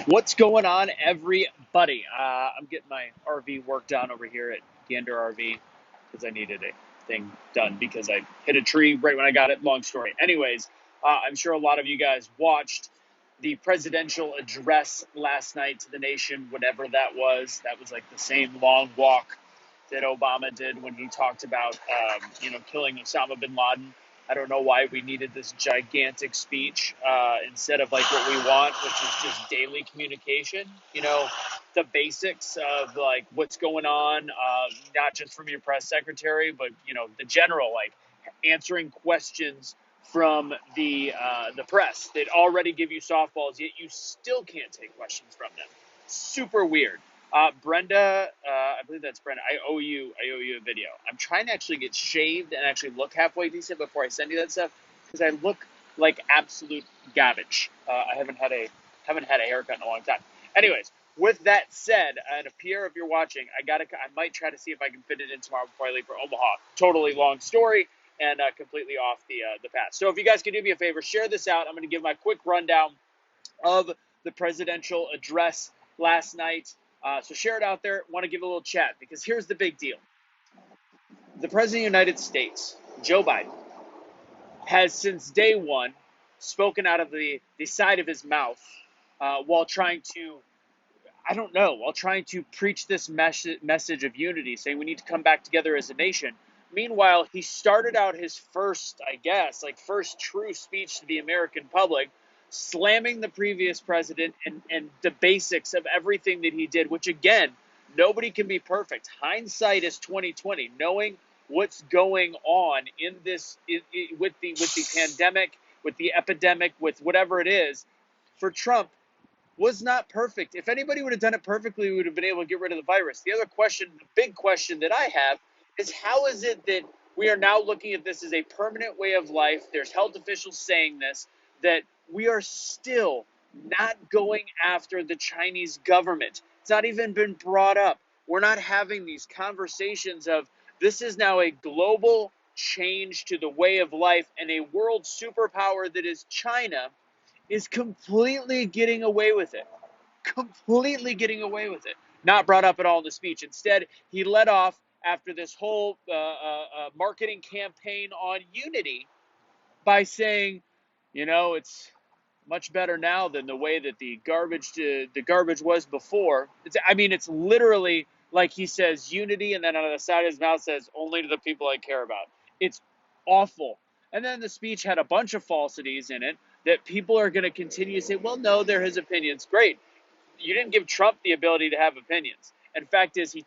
What's going on, everybody? I'm getting my RV work done over here at Gander RV because I needed a thing done because I hit a tree right when I got it. Long story. Anyways, I'm sure a lot of you guys watched the presidential address last night to the nation, whatever that was. That was like the same long walk that Obama did when he talked about, killing Osama bin Laden. I don't know why we needed this gigantic speech instead of like what we want, which is just daily communication. The basics of like what's going on, not just from your press secretary, but the general, like answering questions from the press that already give you softballs, yet you still can't take questions from them. Super weird. Brenda, I believe that's Brenda. I owe you a video. I'm trying to actually get shaved and actually look halfway decent before I send you that stuff because I look like absolute garbage. I haven't had a haircut in a long time. Anyways, with that said, and Pierre, if you're watching, I might try to see if I can fit it in tomorrow before I leave for Omaha. Totally long story and completely off the path. So if you guys can do me a favor, share this out. I'm going to give my quick rundown of the presidential address last night. So share it out there. Want to give a little chat because here's the big deal. The President of the United States, Joe Biden, has since day one spoken out of the side of his mouth while trying to preach this message of unity, saying we need to come back together as a nation. Meanwhile, he started out his first true speech to the American public, slamming the previous president and the basics of everything that he did, which again, nobody can be perfect. Hindsight is 2020. Knowing what's going on in this with the pandemic, with the epidemic, with whatever it is, for Trump was not perfect. If anybody would have done it perfectly, we would have been able to get rid of the virus. The big question that I have is how is it that we are now looking at this as a permanent way of life? There's health officials saying this, that we are still not going after the Chinese government. It's not even been brought up. We're not having these conversations of this is now a global change to the way of life, and a world superpower that is China is completely getting away with it. Completely getting away with it. Not brought up at all in the speech. Instead, he led off after this whole marketing campaign on unity by saying, it's much better now than the way that the garbage was before. It's literally like he says unity, and then on the side of his mouth says only to the people I care about. It's awful. And then the speech had a bunch of falsities in it that people are going to continue to say, well, no, they're his opinions. Great. You didn't give Trump the ability to have opinions. And fact is, he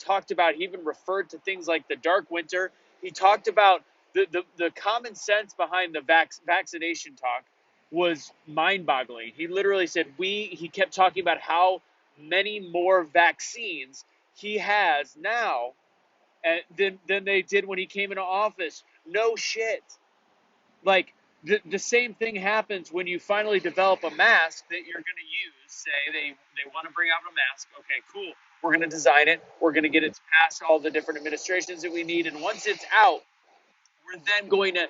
even referred to things like the dark winter. He talked about the common sense behind the vaccination talk was mind-boggling. He literally said he kept talking about how many more vaccines he has now than they did when he came into office. No shit. Like, the same thing happens when you finally develop a mask that you're going to use. Say they want to bring out a mask. Okay, cool. We're going to design it. We're going to get it past all the different administrations that we need. And once it's out, we're then going to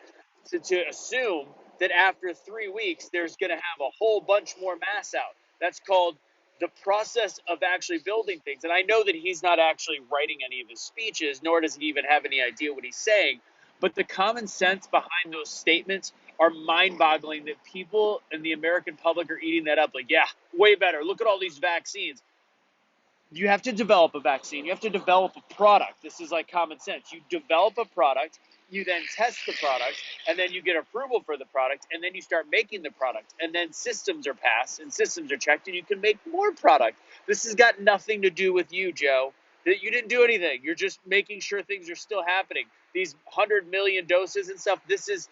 assume that after 3 weeks, there's going to have a whole bunch more masks out. That's called the process of actually building things. And I know that he's not actually writing any of his speeches, nor does he even have any idea what he's saying. But the common sense behind those statements are mind-boggling that people in the American public are eating that up. Like, yeah, way better. Look at all these vaccines. You have to develop a vaccine. You have to develop a product. This is like common sense. You develop a product, you then test the product, and then you get approval for the product, and then you start making the product. And then systems are passed and systems are checked, and you can make more product. This has got nothing to do with you, Joe. That you didn't do anything. You're just making sure things are still happening. These 100 million doses and stuff, this is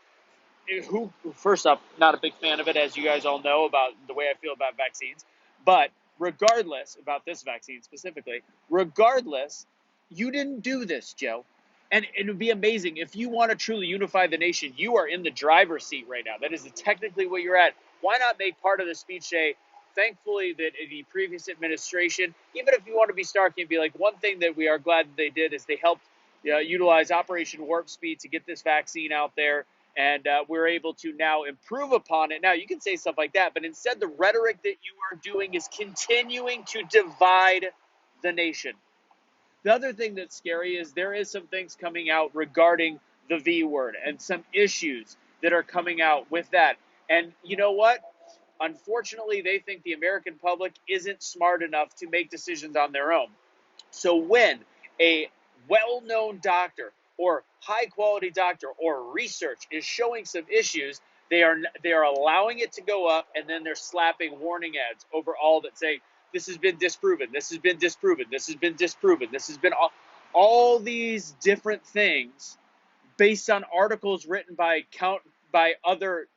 first up, not a big fan of it, as you guys all know about the way I feel about vaccines. But regardless, about this vaccine specifically, regardless, you didn't do this, Joe. And it would be amazing if you want to truly unify the nation. You are in the driver's seat right now. That is technically where you're at. Why not make part of the speech say, thankfully, that the previous administration, even if you want to be snarky and be like, one thing that we are glad that they did is they helped utilize Operation Warp Speed to get this vaccine out there. and we're able to now improve upon it. Now, you can say stuff like that, but instead, the rhetoric that you are doing is continuing to divide the nation. The other thing that's scary is there is some things coming out regarding the V word and some issues that are coming out with that. And you know what? Unfortunately, they think the American public isn't smart enough to make decisions on their own. So when a well-known doctor or high-quality doctor or research is showing some issues, they are allowing it to go up, and then they're slapping warning ads over all that say this has been disproven, this has been disproven, this has been disproven, this has been all these different things based on articles written by other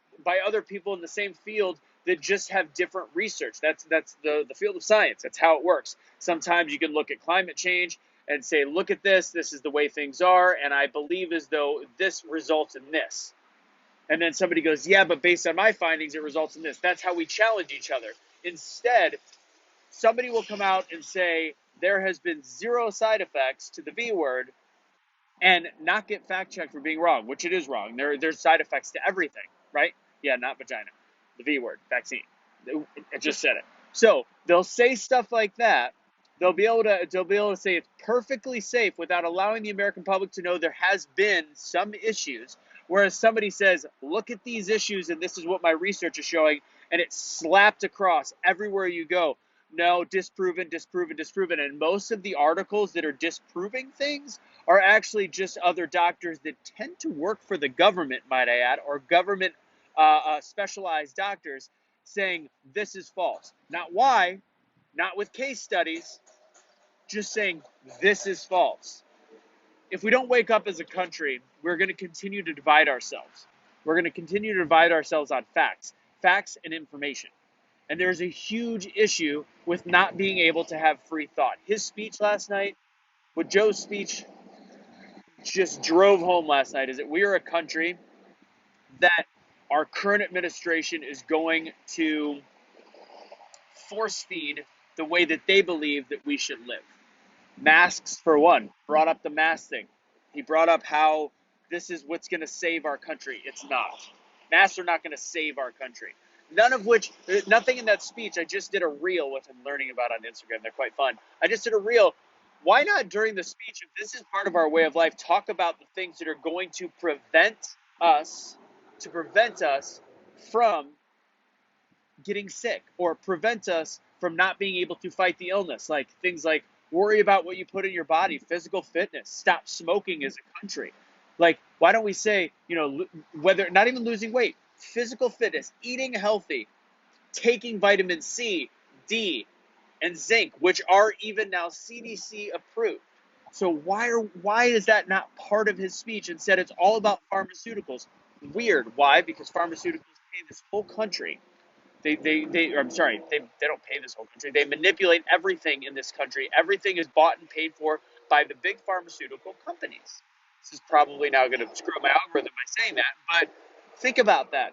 people in the same field that just have different research. That's the field of science. That's how it works. Sometimes you can look at climate change and say, look at this is the way things are, and I believe as though this results in this. And then somebody goes, yeah, but based on my findings, it results in this. That's how we challenge each other. Instead, somebody will come out and say, there has been 0 side effects to the V word, and not get fact-checked for being wrong, which it is wrong. There's side effects to everything, right? Yeah, not vagina. The V word, vaccine. I just said it. So they'll say stuff like that. They'll be able to say it's perfectly safe without allowing the American public to know there has been some issues. Whereas somebody says, look at these issues, and this is what my research is showing, and it's slapped across everywhere you go. No, disproven, disproven, disproven. And most of the articles that are disproving things are actually just other doctors that tend to work for the government, might I add, or government specialized doctors saying this is false. Not why, not with case studies, just saying this is false. If we don't wake up as a country, we're going to continue to divide ourselves. We're going to continue to divide ourselves on facts and information. And there's a huge issue with not being able to have free thought. His speech last night, what Joe's speech just drove home last night, is that we are a country that our current administration is going to force feed the way that they believe that we should live. Masks, for one, brought up the mask thing. He brought up how this is what's going to save our country. It's not. Masks are not going to save our country. Nothing in that speech. I just did a reel, which I'm learning about on Instagram. They're quite fun. I just did a reel. Why not during the speech, if this is part of our way of life, talk about the things that are going to prevent us from getting sick or prevent us from not being able to fight the illness, like things like worry about what you put in your body, physical fitness, stop smoking as a country. Like, why don't we say, whether not even losing weight, physical fitness, eating healthy, taking vitamin C, D, and zinc, which are even now CDC approved. So why is that not part of his speech? Instead, it's all about pharmaceuticals. Weird. Why? Because pharmaceuticals pay this whole country. They don't pay this whole country. They manipulate everything in this country. Everything is bought and paid for by the big pharmaceutical companies. This is probably now going to screw my algorithm by saying that, but think about that.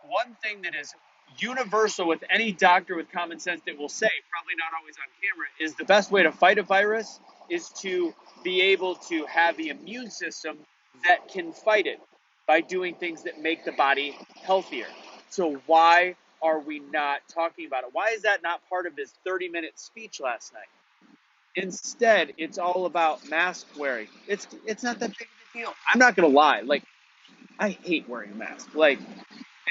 One thing that is universal with any doctor with common sense that will say, probably not always on camera, is the best way to fight a virus is to be able to have the immune system that can fight it by doing things that make the body healthier. So why are we not talking about it? Why is that not part of his 30-minute speech last night? Instead, it's all about mask wearing. It's not that big of a deal. I'm not going to lie. Like, I hate wearing a mask. And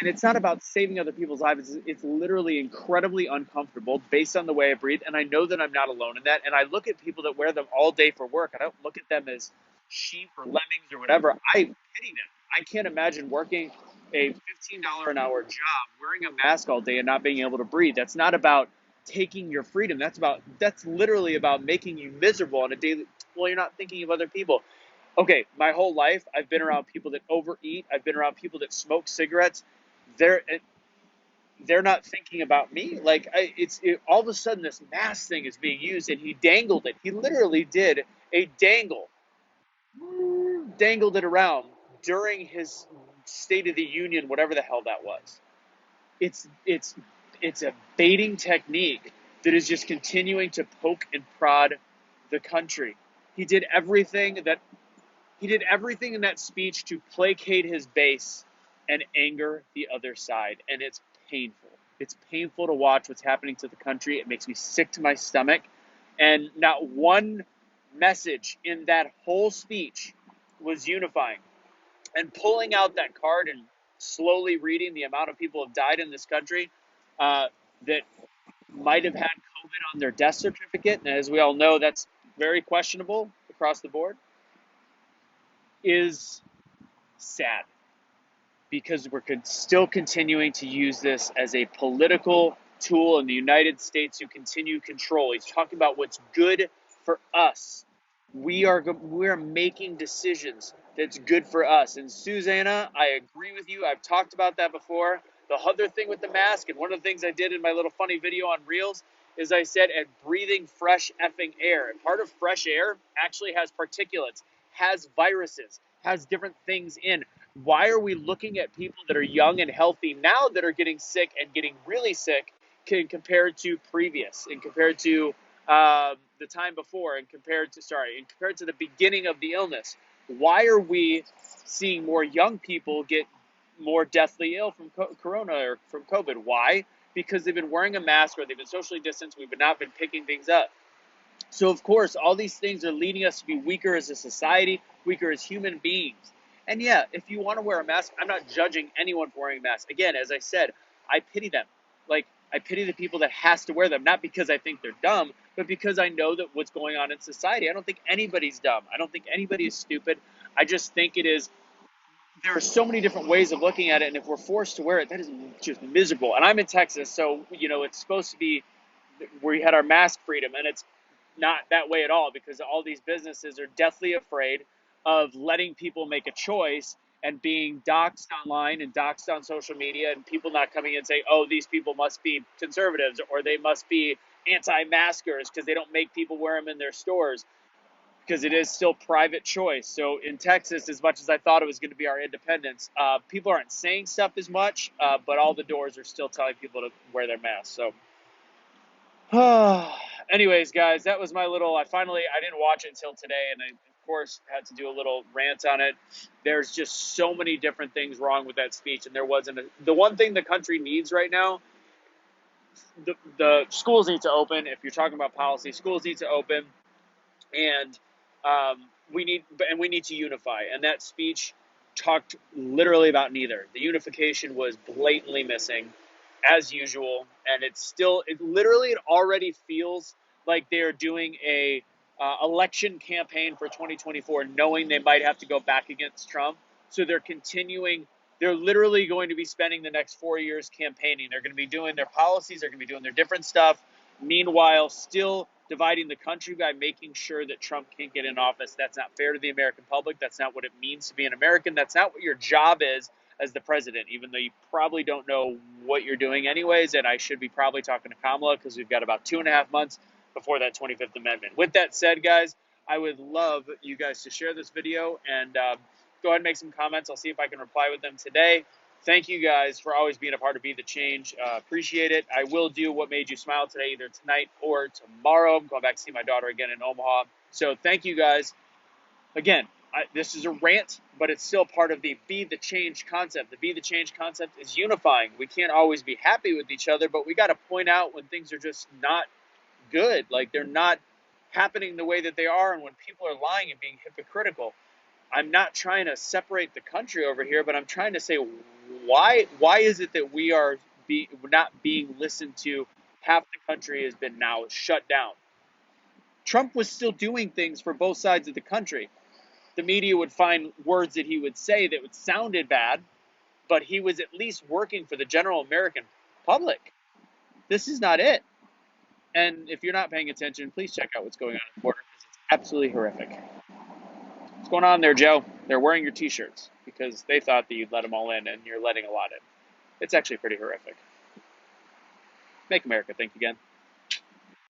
it's not about saving other people's lives. It's literally incredibly uncomfortable based on the way I breathe. And I know that I'm not alone in that. And I look at people that wear them all day for work. I don't look at them as sheep or lemmings or whatever. I pity them. I can't imagine working a $15 an hour job, wearing a mask all day and not being able to breathe. That's not about taking your freedom. That's literally about making you miserable on a daily. Well, you're not thinking of other people. Okay, my whole life, I've been around people that overeat. I've been around people that smoke cigarettes. They're not thinking about me. All of a sudden this mask thing is being used, and he dangled it. He literally did a dangled it around during his State of the Union, whatever the hell that was. It's a baiting technique that is just continuing to poke and prod the country. He did everything that He did everything in that speech to placate his base and anger the other side. And it's painful. It's painful to watch what's happening to the country. It makes me sick to my stomach. And not one message in that whole speech was unifying. And pulling out that card and slowly reading the amount of people have died in this country that might have had COVID on their death certificate, and as we all know, that's very questionable across the board, is sad, because we're still continuing to use this as a political tool in the United States to continue control. He's talking about what's good for us. We are making decisions that's good for us. And Susanna, I agree with you. I've talked about that before. The other thing with the mask, and one of the things I did in my little funny video on Reels, is I said, and breathing fresh effing air. And part of fresh air actually has particulates, has viruses, has different things in. Why are we looking at people that are young and healthy now that are getting sick and getting really sick compared to previous, and compared to the time before, and compared to the beginning of the illness? Why are we seeing more young people get more deathly ill from corona or from COVID? Why? Because they've been wearing a mask, or they've been socially distanced. We've not been picking things up. So, of course, all these things are leading us to be weaker as a society, weaker as human beings. And yeah, if you want to wear a mask, I'm not judging anyone for wearing a mask. Again, as I said, I pity them. Like, I pity the people that has to wear them, not because I think they're dumb, but because I know that what's going on in society. I don't think anybody's dumb. I don't think anybody is stupid. I just think there are so many different ways of looking at it, and if we're forced to wear it, that is just miserable. And I'm in Texas, so, it's supposed to be, we had our mask freedom, and it's not that way at all, because all these businesses are deathly afraid of letting people make a choice and being doxxed online and doxxed on social media, and people not coming in and say, oh, these people must be conservatives, or they must be anti-maskers because they don't make people wear them in their stores, because it is still private choice. So in Texas, as much as I thought it was going to be our independence, people aren't saying stuff as much, but all the doors are still telling people to wear their masks. So anyways, guys, that was my little, I didn't watch it until today, and I, of course, had to do a little rant on it. There's just so many different things wrong with that speech, and the one thing the country needs right now, the schools need to open. If you're talking about policy, schools need to open, and we need to unify. And that speech talked literally about neither. The unification was blatantly missing, as usual, and it already feels like they're doing a election campaign for 2024, knowing they might have to go back against Trump. So they're literally going to be spending the next 4 years campaigning. They're going to be doing their policies, they're going to be doing their different stuff, meanwhile still dividing the country by making sure that Trump can't get in office. That's not fair to the American public. That's not what it means to be an American. That's not what your job is as the president, even though you probably don't know what you're doing anyways. And I should be probably talking to Kamala, because we've got about 2.5 months before that 25th Amendment. With that said, guys, I would love you guys to share this video and go ahead and make some comments. I'll see if I can reply with them today. Thank you guys for always being a part of Be The Change. Appreciate it. I will do What Made You Smile today, either tonight or tomorrow. I'm going back to see my daughter again in Omaha. So thank you guys. Again, this is a rant, but it's still part of the Be The Change concept. The Be The Change concept is unifying. We can't always be happy with each other, but we got to point out when things are just not good. Like, they're not happening the way that they are, and when people are lying and being hypocritical. I'm not trying to separate the country over here, but I'm trying to say, why is it that we are not being listened to? Half the country has been now shut down. Trump was still doing things for both sides of the country. The media would find words that he would say that sounded bad, but he was at least working for the general American public. This is not it. And if you're not paying attention, please check out what's going on in the border, because it's absolutely horrific. What's going on there, Joe? They're wearing your t-shirts because they thought that you'd let them all in, and you're letting a lot in. It's actually pretty horrific. Make America think again.